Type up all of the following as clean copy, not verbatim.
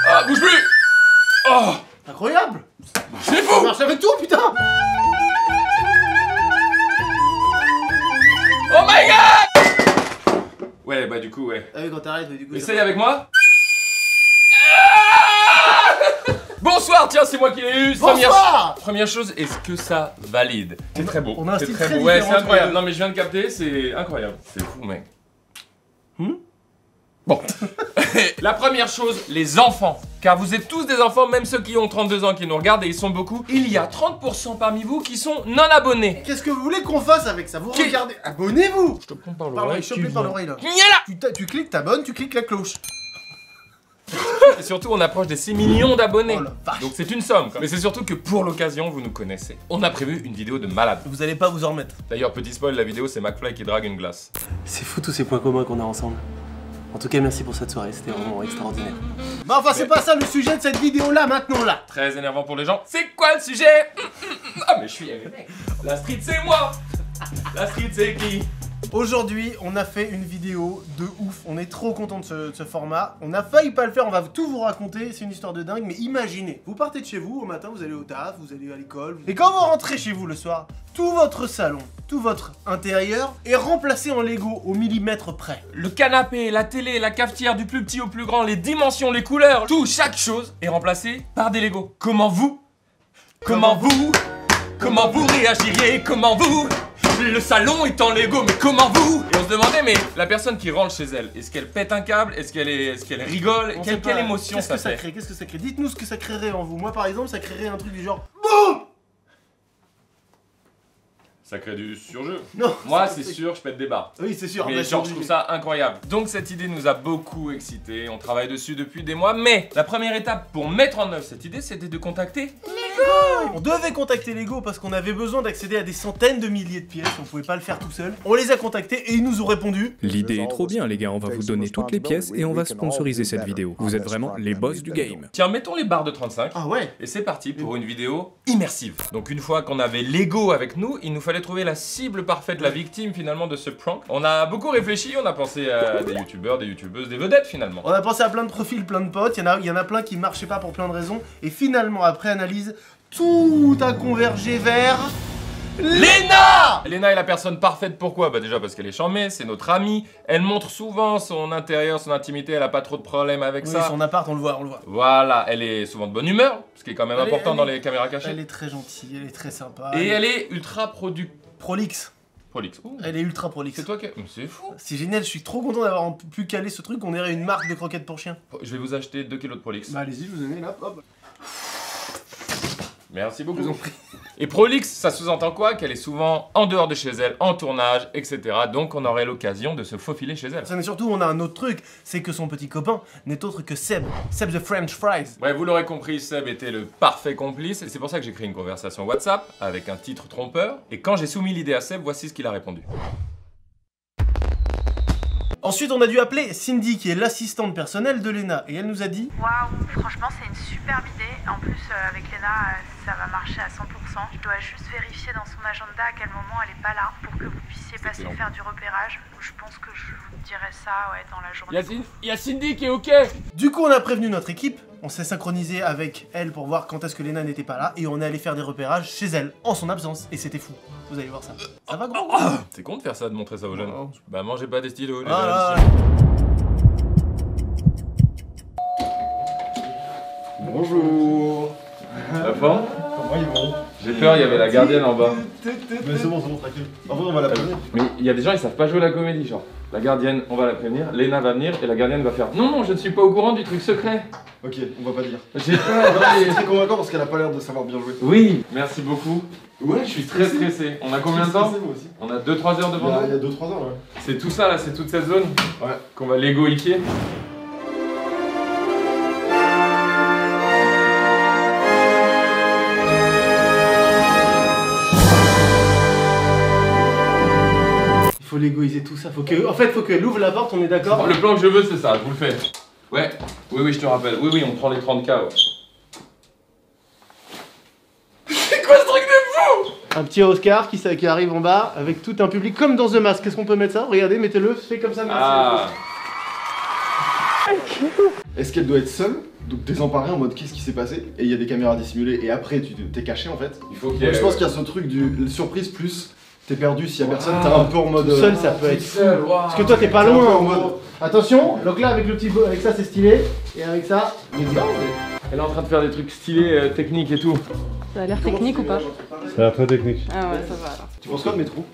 Ah, bouge plus. Oh, incroyable. c'est fou. Ça marche avec tout, putain. Oh my god. Ouais, bah du coup, ouais. Ah oui, quand t'arrêtes, du coup. Essaye avec moi. Bonsoir, tiens, c'est moi qui l'ai eu. Bonsoir. Première chose, est-ce que ça valide? C'est très beau. On a un C'est style très très beau. Ouais, différent c'est incroyable. entre Non, mais je viens de capter, c'est incroyable. C'est fou, mec. Bon. La première chose, les enfants. Car vous êtes tous des enfants, même ceux qui ont 32 ans qui nous regardent, et ils sont beaucoup. Il y a 30% parmi vous qui sont non abonnés. Qu'est-ce que vous voulez qu'on fasse avec ça? Vous Qui- regardez. Abonnez-vous. Je te prends par Par l'oreille. l'oreille, par l'oreille là. Tu cliques, t'abonnes, tu cliques la cloche. Et surtout, on approche des 6 millions d'abonnés. Oh la vache. Donc c'est une somme. Mais c'est surtout que pour l'occasion, vous nous connaissez. On a prévu une vidéo de malade. Vous allez pas vous en remettre. D'ailleurs, petit spoil, la vidéo, c'est McFly qui drague une glace. C'est fou tous ces points communs qu'on a ensemble. En tout cas, merci pour cette soirée, c'était vraiment extraordinaire. Bah enfin, c'est pas ça le sujet de cette vidéo là, maintenant là. Très énervant pour les gens. C'est quoi le sujet? Ah mais je suis avec mec. La street c'est moi. La street c'est qui? Aujourd'hui, on a fait une vidéo de ouf. On est trop content de ce format. On a failli pas le faire, on va tout vous raconter. C'est une histoire de dingue, mais imaginez. Vous partez de chez vous, au matin, vous allez au taf, vous allez à l'école. Et quand vous rentrez chez vous le soir, tout votre salon, tout votre intérieur est remplacé en Lego au millimètre près. Le canapé, la télé, la cafetière du plus petit au plus grand, les dimensions, les couleurs, tout, chaque chose est remplacé par des Lego. Comment vous réagiriez? Comment vous? Le salon est en Lego, mais comment vous? Et on se demandait, mais la personne qui rentre chez elle, est-ce qu'elle pète un câble? Est-ce qu'elle rigole? On sait Quelle pas. émotion Qu'est-ce ça que ça fait? crée? Qu'est-ce que ça crée? Dites-nous ce que ça créerait en vous. Moi, par exemple, ça créerait un truc du genre BOUM. Ça crée du surjeu. Non. Moi, c'est sûr, je pète des barres. Oui, c'est sûr. Mais bah, genre, je trouve ça incroyable. Donc cette idée nous a beaucoup excités, on travaille dessus depuis des mois, mais la première étape pour mettre en œuvre cette idée, c'était de contacter. On devait contacter Lego parce qu'on avait besoin d'accéder à des centaines de milliers de pièces, on pouvait pas le faire tout seul. On les a contactés et ils nous ont répondu. L'idée est trop bien les gars, on va vous donner toutes les pièces et on va sponsoriser cette vidéo. Vous êtes vraiment les boss du game. Tiens, mettons les barres de 35. Ah ouais. Et c'est parti pour une vidéo immersive. Donc une fois qu'on avait Lego avec nous, il nous fallait trouver la cible parfaite, la victime finalement de ce prank. On a beaucoup réfléchi, on a pensé à des youtubeurs, des youtubeuses, des vedettes finalement. On a pensé à plein de profils, plein de potes, il y en a plein qui marchaient pas pour plein de raisons. Et finalement, après analyse, tout a convergé vers... Léna. Léna est la personne parfaite, pourquoi? Bah déjà parce qu'elle est charmée, c'est notre amie, elle montre souvent son intérieur, son intimité, elle a pas trop de problèmes avec Oui, ça. son appart, on le voit, on le voit. Voilà, elle est souvent de bonne humeur, ce qui est quand même important dans les caméras cachées. Elle est très gentille, elle est très sympa. Et elle est ultra prolixe. prolixe. Ouh, Elle est ultra prolixe. c'est toi qui... C'est fou. C'est génial, je suis trop content d'avoir pu caler ce truc, on dirait une marque de croquettes pour chiens. Je vais vous acheter 2 kilos de prolixe. Bah allez-y, je vous en mets là, hop. Merci beaucoup. Je vous en prie. Et prolixe, ça sous-entend quoi? Qu'elle est souvent en dehors de chez elle, en tournage, etc. Donc on aurait l'occasion de se faufiler chez elle. Mais surtout, on a un autre truc, c'est que son petit copain n'est autre que Seb. Seb the French Fries. Bref, vous l'aurez compris, Seb était le parfait complice. Et c'est pour ça que j'ai créé une conversation WhatsApp avec un titre trompeur. Et quand j'ai soumis l'idée à Seb, voici ce qu'il a répondu. Ensuite, on a dû appeler Cindy, qui est l'assistante personnelle de Léna, et elle nous a dit Waouh, franchement, c'est une superbe idée. En plus, avec Léna, ça va marcher à 100%. Je dois juste vérifier dans son agenda à quel moment elle est pas là pour que vous puissiez passer excellent. faire du repérage. Je pense que je vous dirai ça dans la journée. Il y a Cindy qui est OK. Du coup, on a prévenu notre équipe, on s'est synchronisé avec elle pour voir quand est-ce que Léna n'était pas là, et on est allé faire des repérages chez elle, en son absence, et c'était fou. Vous allez voir ça. Ça va, gros? C'est con de faire ça, de montrer ça aux jeunes. Oh. Bah mangez pas des stylos, les Ah jeunes. là là. Bonjour. La forme? Comment ils vont? J'ai peur, il y avait la gardienne en bas. Mais c'est bon, tranquille. Par contre, on va la prévenir. Mais il y a des gens, ils savent pas jouer la comédie, genre. La gardienne, on va la prévenir, Léna va venir et la gardienne va faire non, non, je ne suis pas au courant du truc secret. Ok, on va pas dire. J'ai peur. C'est très convaincant parce qu'elle a pas l'air de savoir bien jouer. Oui, merci beaucoup. Ouais, Je suis très stressé. On a combien de temps? Moi aussi. On a 2-3 heures devant Il y nous. a 2-3 ans, ouais. C'est tout ça là, c'est toute cette zone Ouais. qu'on va Lego-ifier. Il faut l'égoïser tout ça, faut que... En fait, faut qu'elle ouvre la porte, on est d'accord? Le plan que je veux, c'est ça, je vous le fais. Ouais, oui, je te rappelle. Oui, on prend les 30K, ouais. C'est quoi ce truc de fou? Un petit Oscar qui arrive en bas avec tout un public comme dans The Mask. Qu'est-ce qu'on peut mettre ça? Regardez, mettez-le, fais comme ça. Merci. Ah. Est-ce qu'elle doit être seule, donc désemparée en mode qu'est-ce qui s'est passé, et il y a des caméras dissimulées, et après tu t'es caché en fait. Il faut qu'il y ait... Je pense qu'il y a ce truc du surprise plus t'es perdu s'il y a personne, t'es un peu en mode. Seul, ça peut être fou. Parce que toi, t'es pas loin en mode. Attention, donc là, avec le petit beau, avec ça, c'est stylé, et avec ça, il est bien. Elle est en train de faire des trucs stylés, techniques et tout. Ça a l'air technique ou pas? Ça a l'air très technique. Ah ouais, ça va alors. Tu penses quoi de mes trous?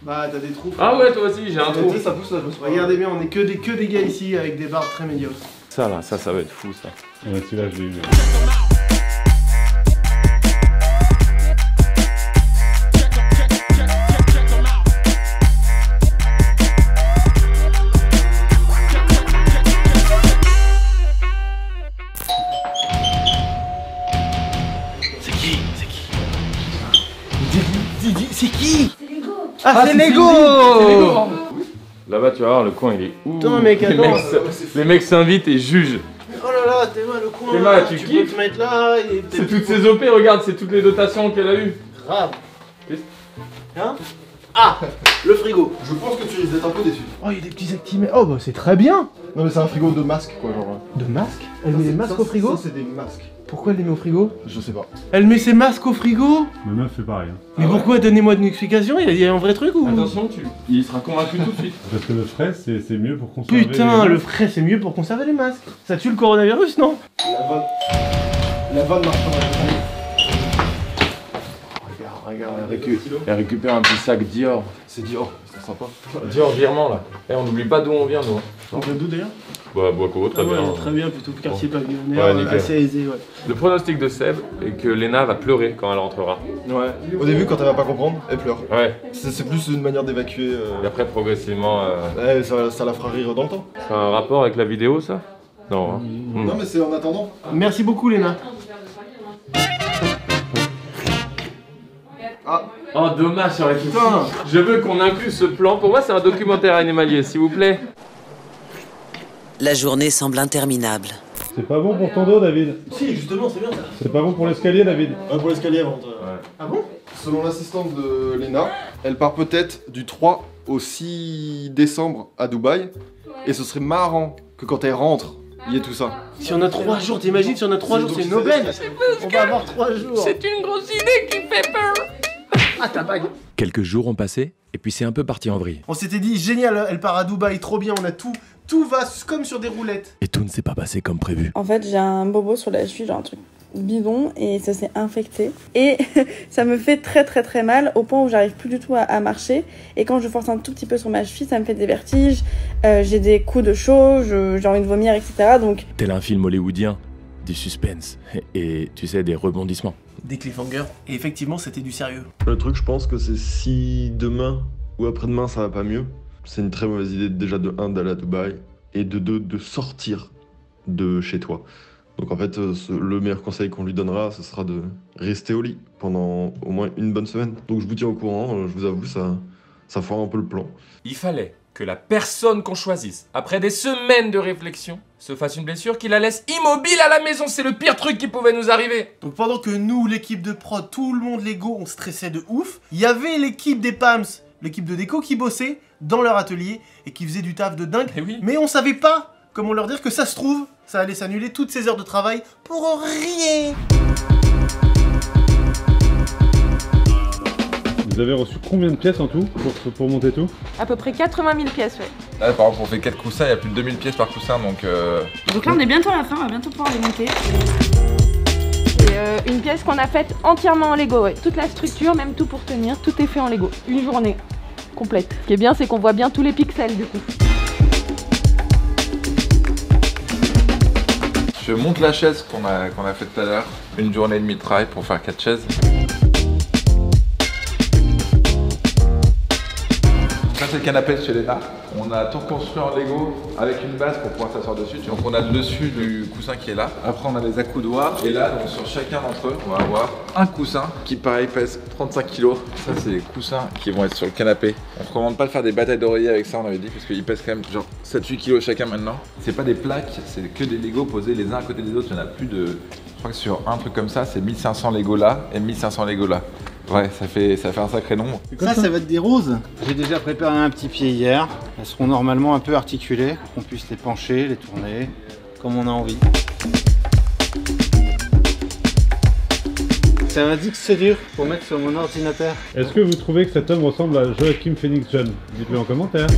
Bah, t'as des trous. Ah ouais, toi aussi, j'ai un trou. Ça pousse là, je me suis. Regardez bien, on est que des gars ici avec des barbes très médiocres. Ça là, ça va être fou ça. Ouais, celui-là, je l'ai eu. C'est qui? Ah, c'est Lego! Là-bas, tu vas voir, le coin il est où? Putain, mec, attends. Les mecs s'invitent et jugent. Oh là là, Théma, le coin. Théma, tu peux kiffes? te mettre là. C'est toutes ses OP, regarde, c'est toutes les dotations qu'elle a eues. Grave. Hein? Ah, le frigo. Je pense que tu risques d'être un peu déçu. Oh, il y a des petits actimés. Oh, bah c'est très bien. Non, mais c'est un frigo de masque quoi, genre. De masques? Elle met des masques au frigo? Ça, c'est des masques. Pourquoi elle les met au frigo? Je sais pas. Elle met ses masques au frigo? Ma meuf fait pareil. Hein. Mais pourquoi? Donnez-moi une explication, il y a un vrai truc ou? Attention, il sera convaincu tout de suite. Parce que le frais, c'est mieux pour conserver. Putain, les le masques. frais c'est mieux pour conserver les masques. Ça tue le coronavirus, non? La vanne marche pas. Regarde, elle récupère un petit sac Dior. C'est Dior, c'est sympa. Dior virement là. Et on n'oublie pas d'où on vient nous. On vient d'où d'ailleurs? Bah, Boaco, très bien. Très bien, plutôt que quartier Ouais, pavillonnaire, nickel. assez aisé, ouais. Le pronostic de Seb est que Léna va pleurer quand elle rentrera. Ouais. Au début, quand elle va pas comprendre, elle pleure. Ouais. C'est plus une manière d'évacuer. Et après, progressivement. Ouais, ça la fera rire dans le temps. Ça a un rapport avec la vidéo ça? Non. Hein. Non, mais c'est en attendant. Merci beaucoup, Léna. Oh dommage, ça aurait été fou. Je veux qu'on inclue ce plan. Pour moi, c'est un documentaire animalier, s'il vous plaît. La journée semble interminable. C'est pas bon pour ton dos, David. Si, justement, c'est bien ça. C'est pas bon pour l'escalier, David. Pour l'escalier avant. Ah bon? Selon l'assistante de Léna, elle part peut-être du 3 au 6 décembre à Dubaï. Et ce serait marrant que quand elle rentre, il y ait tout ça. Si on a 3 jours, t'imagines, si on a 3 jours, c'est une aubaine. On va avoir 3 jours. C'est une grosse idée qui fait peur. Ah, ta bague. Quelques jours ont passé, et puis c'est un peu parti en vrille. On s'était dit, génial, elle part à Dubaï, trop bien, on a tout. Tout va comme sur des roulettes. Et tout ne s'est pas passé comme prévu. En fait, j'ai un bobo sur la cheville, genre un truc bidon, et ça s'est infecté. Et ça me fait très mal, au point où j'arrive plus du tout à marcher. Et quand je force un tout petit peu sur ma cheville, ça me fait des vertiges, j'ai des coups de chaud, j'ai envie de vomir, etc. Donc... Tel un film hollywoodien, du suspense, et tu sais, des rebondissements. Des cliffhangers. Et effectivement, c'était du sérieux. Le truc, je pense que c'est si demain ou après-demain ça va pas mieux, c'est une très mauvaise idée déjà de 1 d'aller à Dubaï et de 2 de sortir de chez toi. Donc en fait, le meilleur conseil qu'on lui donnera, ce sera de rester au lit pendant au moins une bonne semaine. Donc je vous tiens au courant, je vous avoue, ça foire un peu le plan. Il fallait que la personne qu'on choisisse, après des semaines de réflexion, se fasse une blessure qui la laisse immobile à la maison. C'est le pire truc qui pouvait nous arriver. Donc pendant que nous, l'équipe de prod, tout le monde Lego, on stressait de ouf, il y avait l'équipe des PAMS, l'équipe de déco qui bossait dans leur atelier et qui faisait du taf de dingue. Oui. Mais on savait pas comment leur dire que ça se trouve, ça allait s'annuler toutes ces heures de travail pour rien. Vous avez reçu combien de pièces en tout pour monter tout? À peu près 80 000 pièces, ouais. Là, par exemple, on fait 4 coussins, il y a plus de 2000 pièces par coussin, donc... Donc là, on est bientôt à la fin, on va bientôt pouvoir les monter. C'est une pièce qu'on a faite entièrement en Lego, ouais. Toute la structure, même tout pour tenir, tout est fait en Lego. Une journée complète. Ce qui est bien, c'est qu'on voit bien tous les pixels, du coup. Je monte la chaise qu'on a fait tout à l'heure. Une journée et demie de travail pour faire 4 chaises. Ça c'est le canapé de chez Léna. On a tout reconstruit en Lego avec une base pour pouvoir s'asseoir dessus. Donc on a le dessus du coussin qui est là. Après on a les accoudoirs. Et là, donc, sur chacun d'entre eux, on va avoir un coussin qui pareil pèse 35 kg. Ça c'est les coussins qui vont être sur le canapé. On ne recommande pas de faire des batailles d'oreiller avec ça, on avait dit, parce qu'ils pèsent quand même genre 7-8 kg chacun maintenant. C'est pas des plaques, c'est que des Lego posés les uns à côté des autres. Il y en a plus de... Je crois que sur un truc comme ça, c'est 1500 Lego là et 1500 Lego là. Ouais, ça fait un sacré nombre. Ça va être des roses. J'ai déjà préparé un petit pied hier. Elles seront normalement un peu articulées, pour qu'on puisse les pencher, les tourner, comme on a envie. C'est un Dix dur pour mettre sur mon ordinateur. Est-ce que vous trouvez que cet homme ressemble à Joachim Phoenix John? Dites-le en commentaire.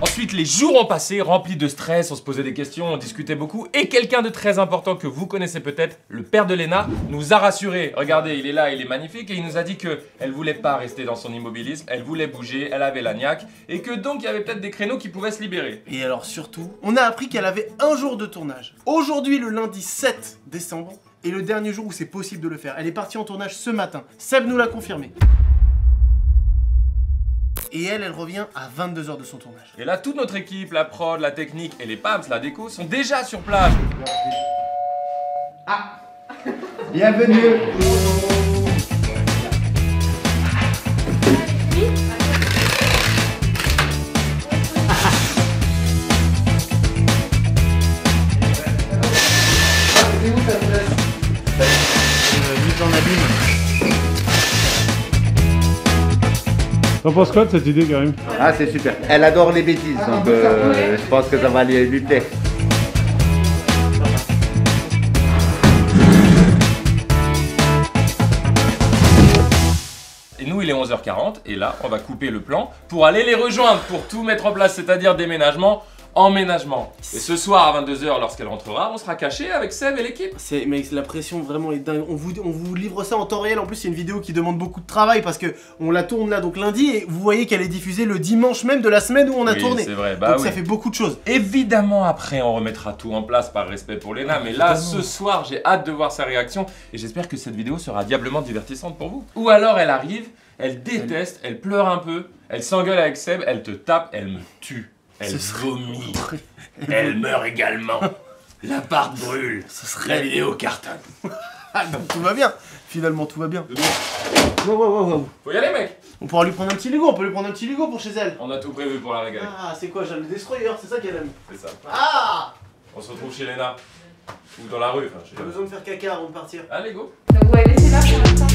Ensuite, les jours ont passé, remplis de stress, on se posait des questions, on discutait beaucoup. Et quelqu'un de très important que vous connaissez peut-être, le père de Léna, nous a rassurés. Regardez, il est là, il est magnifique. Et il nous a dit qu'elle voulait pas rester dans son immobilisme, elle voulait bouger, elle avait la niaque. Et que donc, il y avait peut-être des créneaux qui pouvaient se libérer. Et alors surtout, on a appris qu'elle avait un jour de tournage. Aujourd'hui, le lundi 7 décembre, est le dernier jour où c'est possible de le faire. Elle est partie en tournage ce matin. Seb nous l'a confirmé. Et elle revient à 22 h de son tournage. Et là, toute notre équipe, la prod, la technique et les PAMS, la déco, sont déjà sur place. Ah, bienvenue. Mise en abîme. T'en penses quoi de cette idée, Karim? Ah, c'est super. Elle adore les bêtises, donc je pense que ça va lui plaire. Et nous, il est 11h40, et là, on va couper le plan pour aller les rejoindre, pour tout mettre en place, c'est-à-dire déménagement, emménagement. Et ce soir à 22 h, lorsqu'elle rentrera, on sera caché avec Seb et l'équipe. Mais la pression vraiment est dingue. On vous livre ça en temps réel. En plus, c'est une vidéo qui demande beaucoup de travail parce que on la tourne là donc lundi et vous voyez qu'elle est diffusée le dimanche même de la semaine où on a tourné. C'est vrai, donc ça fait beaucoup de choses. Évidemment, après, on remettra tout en place par respect pour Léna. Mais là, ce soir, j'ai hâte de voir sa réaction et j'espère que cette vidéo sera diablement divertissante pour vous. Ou alors, elle arrive, elle déteste, elle pleure un peu, elle s'engueule avec Seb, elle te tape, elle me tue. Elle vomit. Elle meurt également. L'appart brûle. La vidéo cartonne. Ah, donc tout va bien. Finalement, tout va bien. Faut y aller, mec. On pourra lui prendre un petit Lego. On peut lui prendre un petit Lego pour chez elle. On a tout prévu pour la régaler. Ah, c'est quoi? J'ai le Destroyer, c'est ça qu'elle aime. C'est ça. Ah! On se retrouve chez Léna. Ou dans la rue. Enfin, j'ai besoin de faire caca avant de partir. Allez, go. Donc on va laisser là pour l'instant.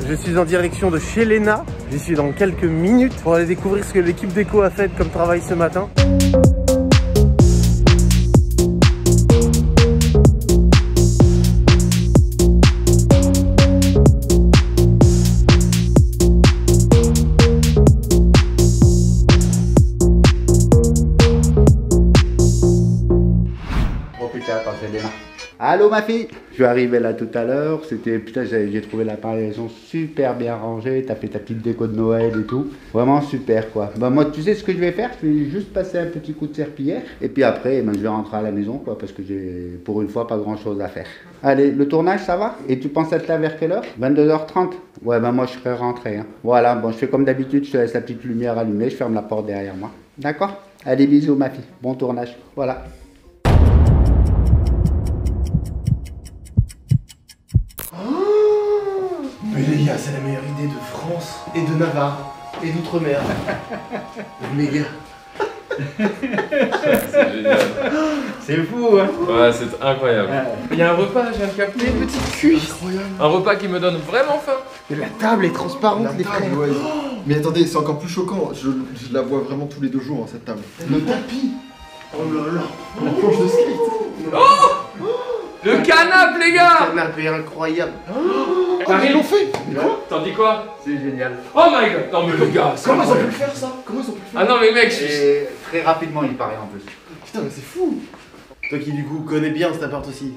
Je suis en direction de chez Léna. J'y suis dans quelques minutes pour aller découvrir ce que l'équipe déco a fait comme travail ce matin. Oh putain, attends, c'est Léna. Allô ma fille, je suis arrivé là tout à l'heure, c'était putain j'ai trouvé l'appareillation super bien rangée, t'as fait ta petite déco de Noël et tout, vraiment super quoi. Bah moi tu sais ce que je vais faire, je vais juste passer un petit coup de serpillière et puis après je vais rentrer à la maison quoi parce que j'ai pour une fois pas grand chose à faire. Allez, le tournage ça va? Et tu penses être là vers quelle heure? 22 h 30? Ouais bah moi je serai rentré hein. Voilà, bon je fais comme d'habitude, je te laisse la petite lumière allumée, je ferme la porte derrière moi. D'accord? Allez bisous ma fille, bon tournage, voilà. Mais les gars, c'est la meilleure idée de France et de Navarre et d'outre-mer. Les gars. C'est génial. C'est fou hein. Ouais, c'est incroyable. Il y a un repas, je viens de capter. Des petites cuisses. Incroyable. Un repas qui me donne vraiment faim. Et la table est transparente, les frères. Ouais. Mais attendez, c'est encore plus choquant. Je la vois vraiment tous les 2 jours, hein, cette table. Le tapis. Oh là là. La planche de skate. Oh, le canapé, les gars. Le canapé incroyable. Oh, mais ils l'ont fait. Mais quoi? T'en dis quoi? C'est génial. Oh my god. Non mais les gars, Comment ils ont pu le faire ça? Comment ils ont pu le faire? Ah non mais mec, Et très rapidement il paraît en plus. Putain mais c'est fou. Toi qui du coup connais bien cet appart aussi.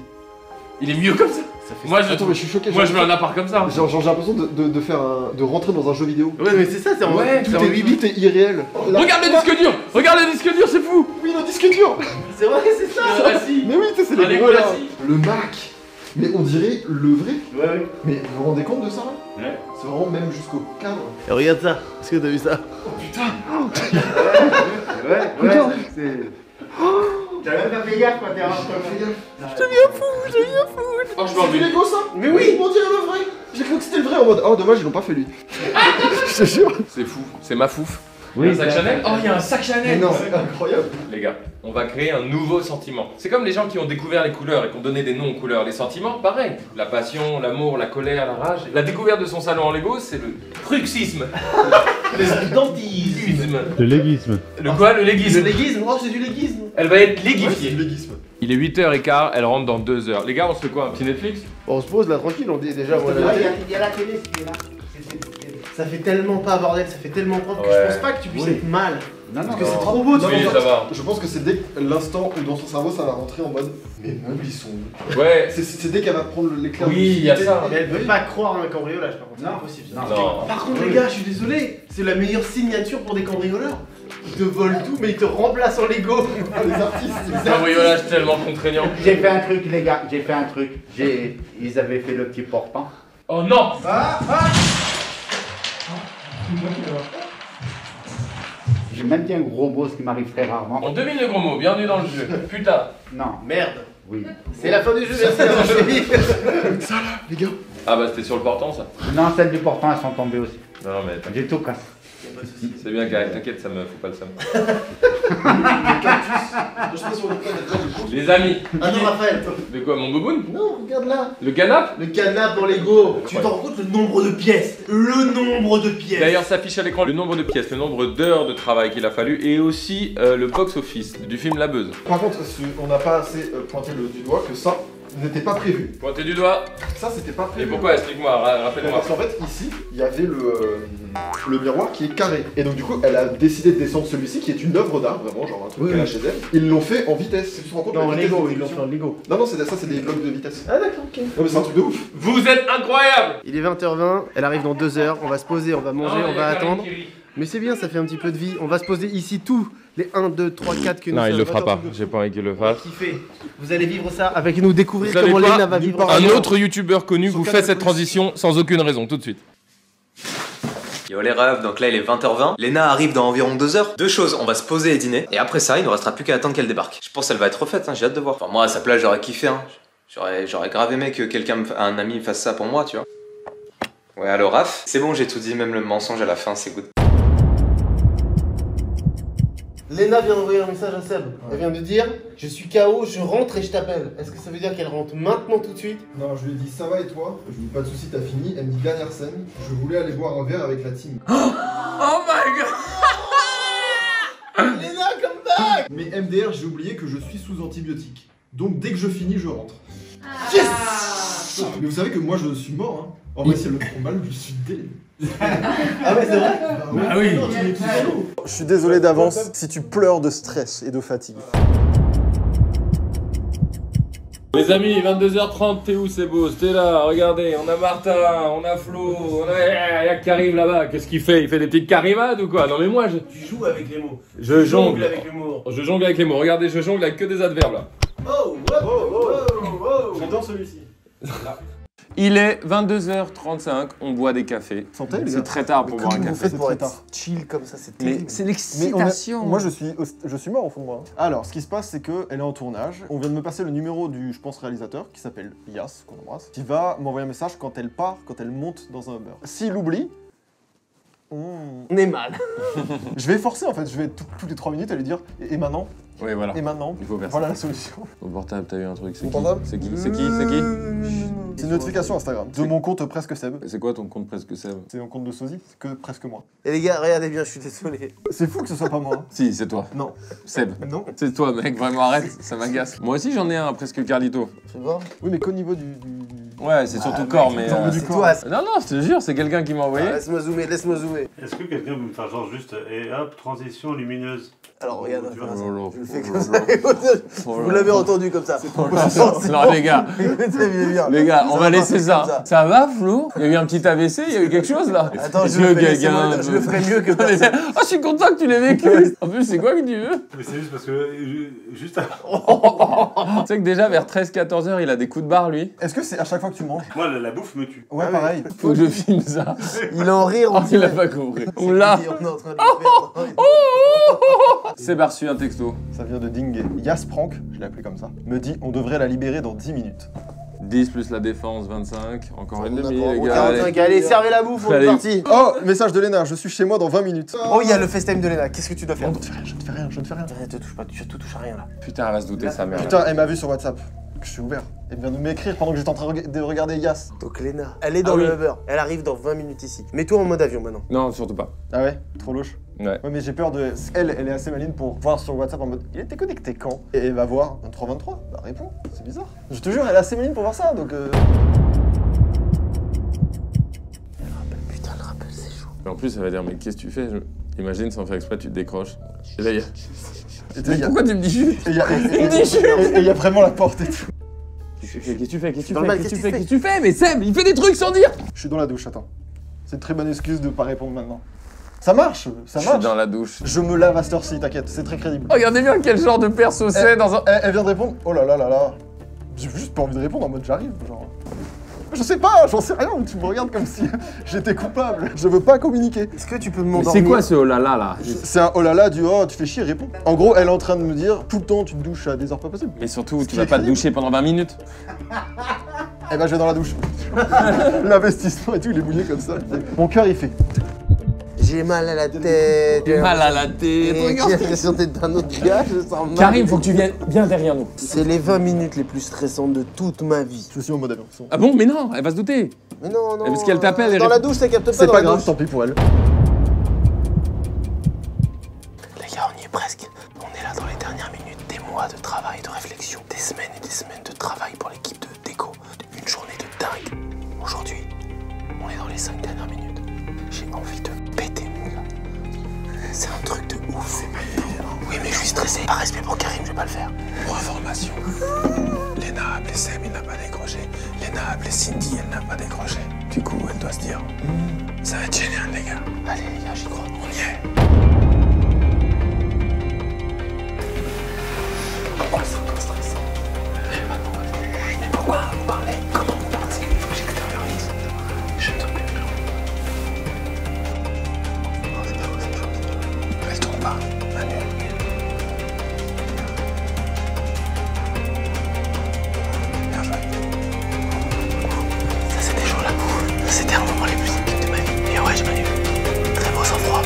il est mieux comme ça. Moi je, Attends mais je suis choqué. moi je veux un appart comme ça. Genre j'ai l'impression de rentrer dans un jeu vidéo. Ouais mais c'est ça, c'est en Ouais, Tout est 8 bits et irréel. Regarde le disque dur. Regarde le disque dur, c'est fou. Oui le disque dur. C'est vrai, c'est ça. Mais oui, tu sais, c'est Ah, les les gros là. classiques. Le Mac. Mais on dirait le vrai. Ouais. Mais vous vous rendez compte de ça là? Ouais. C'est vraiment même jusqu'au cadre. Et regarde ça. Est-ce que t'as vu ça? Oh putain. Ouais, c'est... T'as même pas fait gaffe quand t'es rentré. Je deviens fou. Oh je m'en C'est vais. Lego ça? Mais oui. On dirait le vrai. J'ai cru que c'était le vrai en mode oh dommage ils l'ont pas fait lui. Je te jure. C'est fou, c'est ma fouf. Il y a un sac Chanel. Oh, il y a un sac Chanel. Non, c'est incroyable. Les gars, on va créer un nouveau sentiment. C'est comme les gens qui ont découvert les couleurs et qui ont donné des noms aux couleurs. Les sentiments, pareil. La passion, l'amour, la colère, la rage. La découverte de son salon en Lego, c'est le bruxisme. Le dentisme. Le léguisme. Le quoi? Le léguisme. Le léguisme. Oh, c'est du léguisme. Elle va être légifiée. Ouais, léguisme. Il est 8h15, elle rentre dans 2 heures. Les gars, on se fait quoi? Un petit Netflix? On se pose là tranquille, on dit déjà. Il y a la télé qui est là. Ça fait tellement pas bordel, ça fait tellement propre que Ouais. je pense pas que tu puisses être mal. Non, Parce que c'est trop beau, tu Oui, vois. ça va. Je pense que c'est dès l'instant où dans son cerveau ça va rentrer en mode mes meubles ils sont où? Ouais. C'est dès qu'elle va prendre l'éclair. Oui, il y a ça. Mais elle peut pas croire à un cambriolage par contre, c'est impossible. ça. Non. Par contre, les gars, je suis désolé, c'est la meilleure signature pour des cambrioleurs. Ils te volent tout, mais ils te remplacent en Lego. Les artistes, C'est un cambriolage tellement contraignant. J'ai fait un truc, les gars, j'ai fait un truc. Ils avaient fait le petit portant. Oh non! J'ai même dit un gros mot, ce qui m'arrive très rarement. On devine le gros mot, bienvenue dans le jeu. Putain. Non. Merde. Oui. C'est la fin du jeu, merci d'avoir suivi. Ça là, les gars. Ah bah c'était sur le portant ça. Non, celles du portant, elles sont tombées aussi. Non mais J'ai tout cassé. c'est bien Gaël, t'inquiète, ça me fout pas le seum. Je sais pas si on est prêts d'être Les amis. Ah non, Raphaël. De quoi, mon bouboune? Non, regarde là. Le canap? Le canap en Lego. Tu t'en rends compte le nombre de pièces? Le nombre de pièces. D'ailleurs s'affiche à l'écran le nombre de pièces, le nombre d'heures de travail qu'il a fallu et aussi le box-office du film La Beuse. Par contre, on n'a pas assez pointé du doigt que ça n'était pas prévu. Pointez du doigt. Ça c'était pas prévu. Et pourquoi? Explique-moi, rappelle-moi. Parce qu'en fait ici, il y avait le miroir qui est carré. Et donc du coup, elle a décidé de descendre celui-ci qui est une œuvre d'art, vraiment genre un truc qu'elle a chez elle. Ils l'ont fait en vitesse. Tu te rends compte? Non, en la vitesse Lego, ils d'exécution. l'ont fait en Lego. Non, non, ça c'est des blocs de vitesse. Ah d'accord, ok. Non mais c'est un truc de ouf. Vous êtes incroyables! Il est 20h20, elle arrive dans 2 heures, on va se poser, on va manger, Non, on il y va a Karine attendre. qui rit. Mais c'est bien, ça fait un petit peu de vie. On va se poser ici tous les 1, 2, 3, 4 que nous Non, il sommes. le fera pas, j'ai pas envie qu'il le fasse. Kiffez. Vous allez vivre ça avec nous, découvrir Vous savez comment quoi? Léna va vivre Un ça. autre youtubeur connu vous fait cette transition sans aucune raison, tout de suite. Yo les rêves, donc là il est 20h20, Léna arrive dans environ 2 heures. Deux choses, on va se poser et dîner, et après ça il ne restera plus qu'à attendre qu'elle débarque. Je pense qu'elle va être refaite, hein, j'ai hâte de voir. Enfin moi à sa place j'aurais kiffé, hein. J'aurais grave aimé que un ami me fasse ça pour moi, tu vois. Ouais allo Raph, c'est bon j'ai tout dit, même le mensonge à la fin c'est good. Léna vient d'envoyer un message à Seb. Elle vient de dire je suis KO, je rentre et je t'appelle. Est-ce que ça veut dire qu'elle rentre maintenant tout de suite? Non, je lui ai dit ça va et toi? Je lui ai dit pas de soucis, t'as fini. Elle me dit dernière scène, je voulais aller boire un verre avec la team. Oh my god! Léna, come back! Mais MDR, j'ai oublié que je suis sous antibiotiques. Donc dès que je finis, je rentre. Yes! Mais vous savez que moi je suis mort, hein. En vrai, si elle le prend mal, je suis délai. Ah ouais, c'est vrai? Ah oui! Non, tu es tout seul. Je suis désolé d'avance si tu pleures de stress et de fatigue. Les amis, 22h30, t'es où c'est beau? T'es là, regardez, on a Martin, on a Flo, on a Yak qui arrive là-bas. Qu'est-ce qu'il fait? Il fait des petites carrimades ou quoi? Non mais moi je... Tu joues avec les mots. Je Tu jongle. avec l'humour. Je jongle avec les mots, regardez, je jongle avec que des adverbes là. Oh, j'adore celui-ci. Il est 22h35, on boit des cafés. Santé, les gars. C'est très tard pour boire un café. pour être Chill comme ça, c'est Mais terrible. c'est Mais l'excitation. moi je suis mort au fond de moi. Alors ce qui se passe c'est qu'elle est en tournage. On vient de me passer le numéro du je pense réalisateur qui s'appelle Yas, qu'on embrasse, qui va m'envoyer un message quand elle part, quand elle monte dans un Uber. S'il oublie, On est mal. je vais forcer en fait, je vais toutes les 3 minutes à lui dire et maintenant? Oui voilà. Et maintenant? Il faut faire Voilà ça. la solution. Au portable, t'as eu un truc, c'est Mon qui? portable C'est qui? C'est qui? C'est qui? C'est une notification Instagram de mon compte presque Seb. C'est quoi ton compte presque Seb? C'est mon compte de sosie, c'est que presque moi. Et les gars, regardez bien, je suis désolé. C'est fou que ce soit pas moi. Si, c'est toi. Non. Seb. Non. C'est toi mec, vraiment arrête, ça m'agace. Moi aussi j'en ai un, presque Carlito. Tu vois? Oui mais qu'au niveau du... Ouais, c'est surtout corps, mais... C'est toi. Non, non, je te jure, c'est quelqu'un qui m'a envoyé. Laisse-moi zoomer, laisse-moi zoomer. Est-ce que quelqu'un peut me faire genre juste et hop, transition lumineuse? Alors regarde, Tu vois, je le fais comme ça. Vous l'avez entendu comme ça. Non les gars, les gars, on va laisser ça. ça. Ça va Flo? Il y a eu un petit AVC, il y a eu quelque chose là? Attends, Est-ce je le que fais, quelqu'un laissez-moi, je le ferai mieux que Oh, personne. je suis content que tu l'aies vécu. En plus, c'est quoi que tu veux? Mais c'est juste parce que juste Tu sais que déjà vers 13-14 heures, il a des coups de barre lui. Est-ce que c'est à chaque fois que tu manges? moi la bouffe me tue. Ouais pareil. Faut que je filme ça. Il est en rire, Oh, on il a dirait. pas compris. On l'a. On est en train de le faire. C'est reçu un texto. Ça vient de Dingue. Yas Prank, je l'ai appelé comme ça, me dit on devrait la libérer dans 10 minutes. 10 plus la défense, 25. Encore une demi, les gars. 45, allez, servez la bouffe, on est parti. Oh, message de Léna, je suis chez moi dans 20 minutes. Oh, il y a le FaceTime de Léna, qu'est-ce que tu dois faire? Je ne fais rien. Te touche pas, tu touches à rien là. Putain, elle va se douter, sa mère. Putain, elle m'a vu sur WhatsApp. Je suis ouvert. Elle vient de m'écrire pendant que j'étais en train de regarder Yas. Donc Léna, elle est dans le Uber, elle arrive dans 20 minutes ici. Mets-toi en mode avion maintenant. Non, surtout pas. Ah ouais? Trop louche. Ouais. Ouais, mais j'ai peur de. Elle est assez maligne pour voir sur WhatsApp en mode. Il était connecté quand? Et elle va voir 23-23. Bah réponds, c'est bizarre. Je te jure, elle est assez maligne pour voir ça donc. Putain, le rappel, c'est chaud. Et en plus, elle va dire, mais qu'est-ce que tu fais? Imagine, sans faire exprès, tu te décroches. Et là, il y a. Pourquoi tu me dis chut? Et il y a vraiment la porte et tout. Qu'est-ce que tu fais? Qu'est-ce que tu fais? Mais Seb, il fait des trucs sans dire! Je suis dans la douche, attends. C'est une très bonne excuse de pas répondre maintenant. Ça marche, ça marche. Je suis dans la douche. Je me lave à cette heure-ci, t'inquiète, c'est très crédible. Regardez bien quel genre de perso c'est dans un... Elle vient de répondre, oh là là là là. J'ai juste pas envie de répondre en mode j'arrive, genre... Je sais pas, j'en sais rien, tu me regardes comme si j'étais coupable. Je veux pas communiquer. Est-ce que tu peux m'endormir? C'est quoi ce oh là là là? C'est un oh là là du oh, tu fais chier, réponds. En gros, elle est en train de me dire, tout le temps tu te douches à des heures pas possibles. Mais surtout, tu vas pas te doucher pendant 20 minutes. Eh ben je vais dans la douche. L'investissement et tout, il est mouillé comme ça. Mon cœur il fait. J'ai mal à la tête. Mal à la tête. Regarde, j'ai l'impression d'être un autre gars, je sens mal. Karim, faut que tu viennes bien derrière nous. C'est les 20 minutes les plus stressantes de toute ma vie. Je suis en mode avion. Ah bon? Mais non, elle va se douter. Mais non, non. Parce qu'elle t'appelle. Dans la douche, ça capte pas. C'est pas grave, tant pis pour elle. Les gars, on y est presque. On est là dans les dernières minutes. Des mois de travail, de réflexion. Des semaines et des semaines de travail pour l'équipe de déco. Une journée de dingue. Aujourd'hui, on est dans les 5 dernières minutes. J'ai envie de péter, mon gars. C'est un truc de ouf. Oui, mais je suis stressé. Par respect pour Karim, je vais pas le faire. Pour information, Léna a appelé Seb, il n'a pas décroché. Léna a appelé Cindy, elle n'a pas décroché. Du coup, elle doit se dire, ça va être génial, les gars. Allez, les gars, j'y crois. On y est. Oh, c'est encore stressant. Mais pourquoi vous parlez? Comment vous parlez? J'extériorise. Je ne te plaît plus. Oh, c'est chaud, c'est chaud. Elle tourne pas, Manu. Bien joué. Ça, c'était chaud, la bouffe. C'était un moment les plus intimes de ma vie. Et ouais, je Manu. Très beau sang-froid.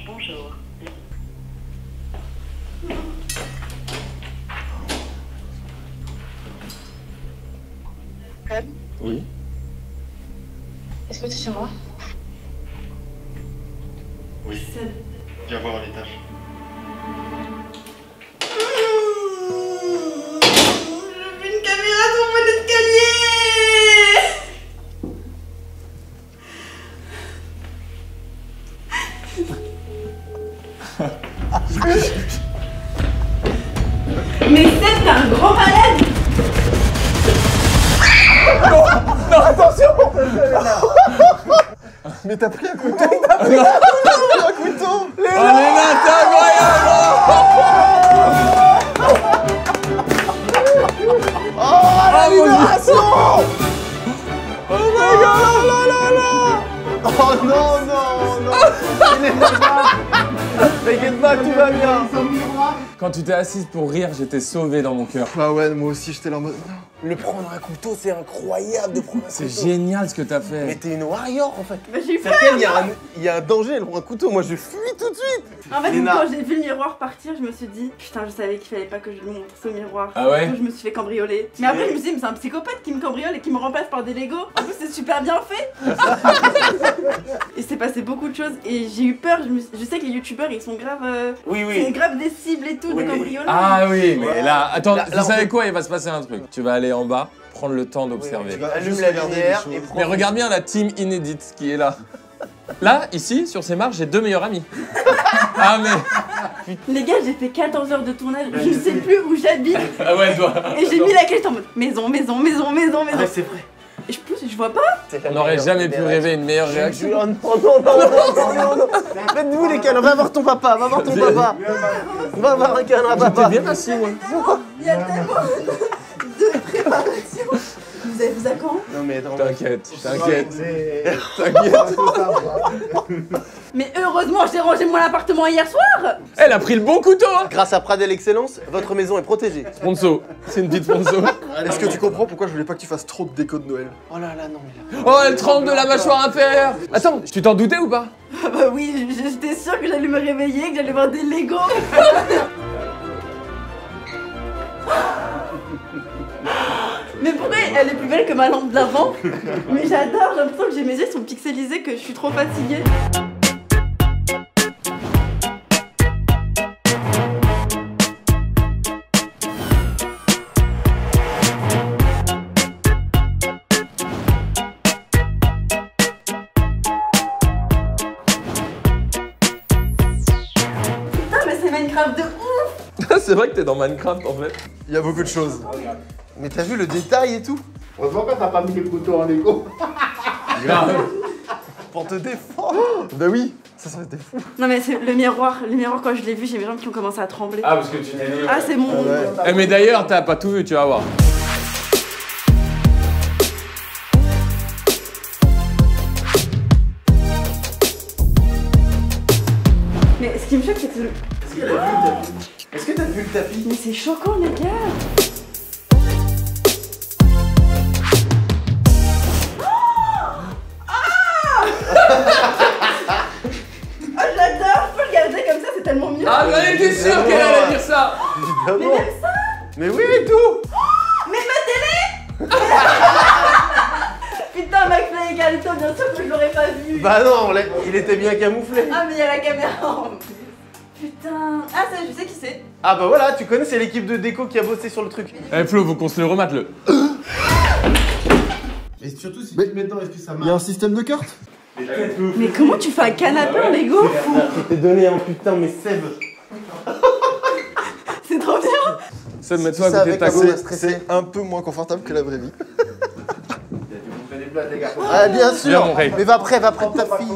Bonjour. Fred, Oui. est-ce que tu es chez moi? Oui. Viens voir à l'étage. J'ai vu une caméra sur mon escalier. Mais c'est un gros malade. Non, attention. Mais t'as pris un couteau. Un couteau. Léna, t'es incroyable. Oh non, non, non. Il est là. T'inquiète pas, tout va bien. Quand tu t'es assise pour rire, j'étais sauvé dans mon cœur. Bah ouais, moi aussi, j'étais là en mode... Le prendre un couteau, c'est incroyable de prendre un couteau. C'est génial ce que t'as fait. Mais t'es une warrior en fait. Bah, j'ai eu peur. Il y a un danger, elle prend un couteau, moi je fuis tout de suite. En fait, Léna. quand j'ai vu le miroir partir, je me suis dit, putain, je savais qu'il fallait pas que je lui montre ce miroir. Ah ouais? Du coup, je me suis fait cambrioler. Mais après, je me suis dit, mais c'est un psychopathe qui me cambriole et qui me remplace par des Legos. En plus, c'est super bien fait. Il s'est passé beaucoup de choses et j'ai eu peur. Je sais que les youtubeurs, ils sont grave. C'est grave des cibles et tout, des cambriolages. Ah oui, mais là, attends, Là, vous savez quoi? Il va se passer un truc. Tu vas aller en bas, prendre le temps d'observer. Allume la lumière et Mais regarde bien la team inédite qui est là. Là, ici, sur ces marches, j'ai 2 meilleurs amis. Ah mais... Les gars, j'ai fait 14 heures de tournage, je sais plus où j'habite. Ah ouais, toi. Et j'ai mis la clé, j'étais en mode maison, maison, maison, maison, maison. Ah, c'est vrai. Et je pousse, je vois pas. On n'aurait jamais pu rêver une meilleure réaction. Oh non, non. Faites-vous les câlins, va voir ton papa, va voir ton papa. Va voir un câlin à papa. J'étais bien assis, moi. Il y a tellement de préparation. Vous avez vu à quand? Non mais attends. T'inquiète. Mais heureusement, j'ai rangé mon appartement hier soir. Elle a pris le bon couteau, hein. Grâce à Pradel Excellence, votre maison est protégée. Sponsor, c'est une petite sponsor. Est-ce que tu comprends pourquoi je voulais pas que tu fasses trop de déco de Noël? Oh là là, non mais là. Oh, elle tremble de la mâchoire inférieure. Attends, tu t'en doutais ou pas? Ah bah oui, j'étais sûre que j'allais me réveiller, que j'allais voir des Legos. Mais pourquoi elle est plus belle que ma lampe d'avant? Mais j'adore, j'ai l'impression que mes yeux sont pixelisés, que je suis trop fatiguée. Putain, mais c'est Minecraft de ouf! C'est vrai que t'es dans Minecraft en fait. Il y a beaucoup de choses. Mais t'as vu le détail et tout? Heureusement que t'as pas mis le couteau en Lego. Grave. Pour te défendre. Bah oui, ça serait été fou. Non mais c'est le miroir quand je l'ai vu, j'ai mes jambes qui ont commencé à trembler. Ah, parce que tu t'es dit... Ah, c'est mon... Eh, mais d'ailleurs, t'as pas tout vu, tu vas voir. Mais ce qui me choque, c'est que... Est-ce que t'as vu le tapis? Mais c'est choquant, les gars. Ah, j'adore, je peux le garder comme ça, c'est tellement mieux. Ah, j'en étais sûr qu'elle allait dire ça. Mais même ça. Mais oui et tout. Mais ma télé. Putain, McFly et Carlito, bien sûr que je l'aurais pas vu. Bah non, il était bien camouflé. Ah, mais il y a la caméra en plus. Putain. Ah, ça, je sais qui c'est. Ah bah voilà, tu connais, c'est l'équipe de déco qui a bossé sur le truc. Eh Flo, faut qu'on se le remate le. Et surtout, si tu mets dedans, est-ce que ça marche? Il y a un système de cartes? Mais comment tu fais un canapé en Lego? T'es donné un putain, mais Seb. C'est trop bien. Ça, mets-toi à Ça côté de avec ta un couette. c'est un peu moins confortable que la vraie vie. Les gars. Ah bien sûr. Viens, mon rey. Mais va près ta fille.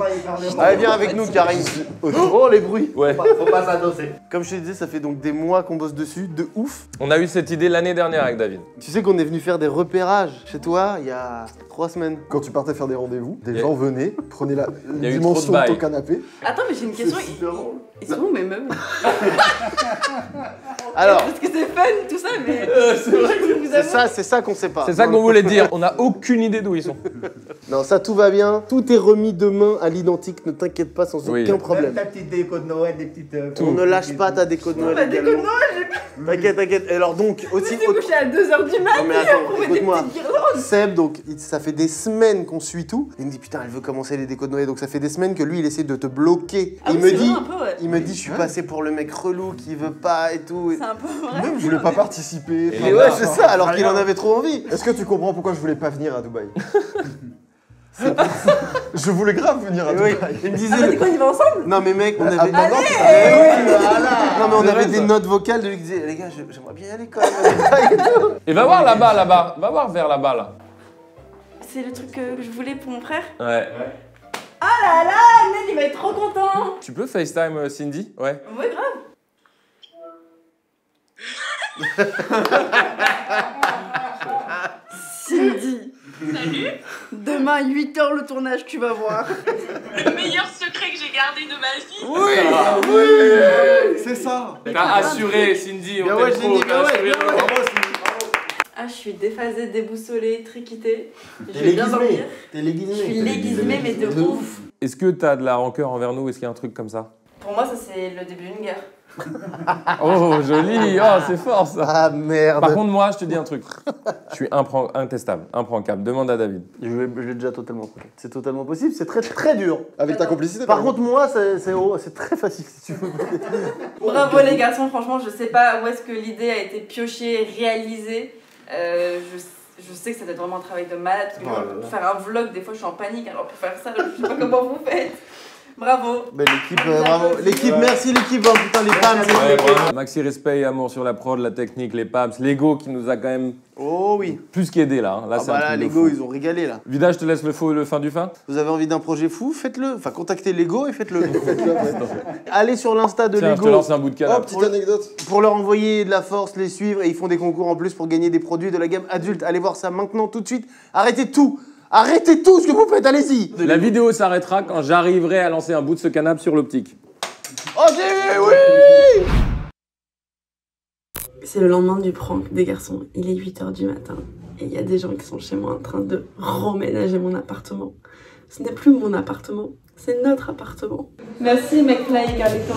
Allez, viens avec nous, Karim. Oh, les bruits. Ouais. Faut pas s'adosser. Comme je te disais, ça fait donc des mois qu'on bosse dessus, de ouf. On a eu cette idée l'année dernière avec David. Tu sais qu'on est venu faire des repérages chez toi il y a 3 semaines. Quand tu partais faire des rendez-vous, des Il y a- gens venaient, prenaient la Il y a eu dimension trop de de ton bails. canapé. Attends, mais j'ai une question. Ils sont où mes meubles? Alors, Parce que c'est fun tout ça, mais. C'est vrai que vous c'est ça qu'on sait pas. c'est ça qu'on voulait dire. On a aucune idée d'où ils sont. Non, ça tout va bien. Tout est remis demain à l'identique, ne t'inquiète pas, sans Oui. aucun Même problème. ta petite déco de Noël, des petites. On ne lâche pas ta déco de Noël. Ma déco de également. Noël, j'ai T'inquiète. Et alors donc, Je aussi... me suis couché à 2h du matin Non mais attends, pour mettre des écoute-moi. petites guirlandes. Seb, donc, ça fait des semaines qu'on suit tout. Il me dit, putain, elle veut commencer les décos de Noël. Donc ça fait des semaines que lui, il essaie de te bloquer. Ah il oui, me c'est dit, vrai, un peu, ouais. il me dit, je suis passé pour le mec relou qui veut pas et tout. C'est un peu vrai. Même je voulais pas participer. Et ouais, c'est ça, alors qu'il en avait trop envie. Est-ce que tu comprends pourquoi je voulais pas venir à Dubaï? Je voulais grave venir à Oui, Dubaï. il me Ah disait... bah du coup on y va ensemble? Non mais mec, on avait... Ah, bah non, Non mais on C'est avait vrai, des ça. notes vocales de lui qui disaient, les gars, j'aimerais bien y aller quand même à Dubaï et tout. Et va voir là-bas, là-bas. Va voir vers là-bas, là. C'est le truc que je voulais pour mon frère. Ouais. Ah là là, Ned il va être trop content. Tu peux FaceTime Cindy? Ouais. Ouais, grave. Cindy. Salut. Demain, 8h le tournage, tu vas voir. Le meilleur secret que j'ai gardé de ma vie. Oui, oui, c'est ça. T'as assuré, Cindy, on Bien ouais, t'aime trop, Cindy, t'as bien ouais, assuré. bien ouais. Bravo, Cindy. Ah, je suis déphasée, déboussolée, triquitée. Je T'es vais bien dormir. léguismé. T'es léguismé. Je suis léguismée, mais de ouf. Est-ce que t'as de la rancœur envers nous? Est-ce qu'il y a un truc comme ça? Pour moi, ça c'est le début d'une guerre. Oh, joli, oh, c'est fort ça. Ah merde. Par contre, moi, je te dis un truc. Je suis intestable, impranquable. Demande à David. Je l'ai déjà totalement pris. C'est totalement possible, c'est très très dur. Avec ta complicité. Par contre, moi, c'est très facile si tu veux. Bravo les garçons, franchement, je sais pas où est-ce que l'idée a été piochée, réalisée. Je sais que ça doit être vraiment un travail de malade. Parce que pour faire un vlog, des fois, je suis en panique. Alors pour faire ça, je sais pas comment vous faites. Bravo. Ben, l'équipe, bravo. L'équipe, merci l'équipe. Oh, putain, les PAMS. Ouais, Maxi, respect et amour sur la prod, la technique, les PAMS, Lego qui nous a quand même plus qu'aidé là. Là, c'est un truc de Lego, fou. ils ont régalé là. Vida, je te laisse le fin du fin. Vous avez envie d'un projet fou, faites-le. Enfin, contactez Lego et faites-le. Allez sur l'Insta de Tiens, Lego. je te lance un bout de canap. Petite anecdote. Pour leur envoyer de la force, les suivre, et ils font des concours en plus pour gagner des produits de la gamme adulte. Allez voir ça maintenant, tout de suite. Arrêtez tout. Arrêtez tout ce que vous faites, allez-y. La vidéo s'arrêtera quand j'arriverai à lancer un bout de ce canapé sur l'optique. Ok, oui. C'est le lendemain du prank des garçons. Il est 8h du matin. Et il y a des gens qui sont chez moi en train de remménager mon appartement. Ce n'est plus mon appartement, c'est notre appartement. Merci McFly et Carlito.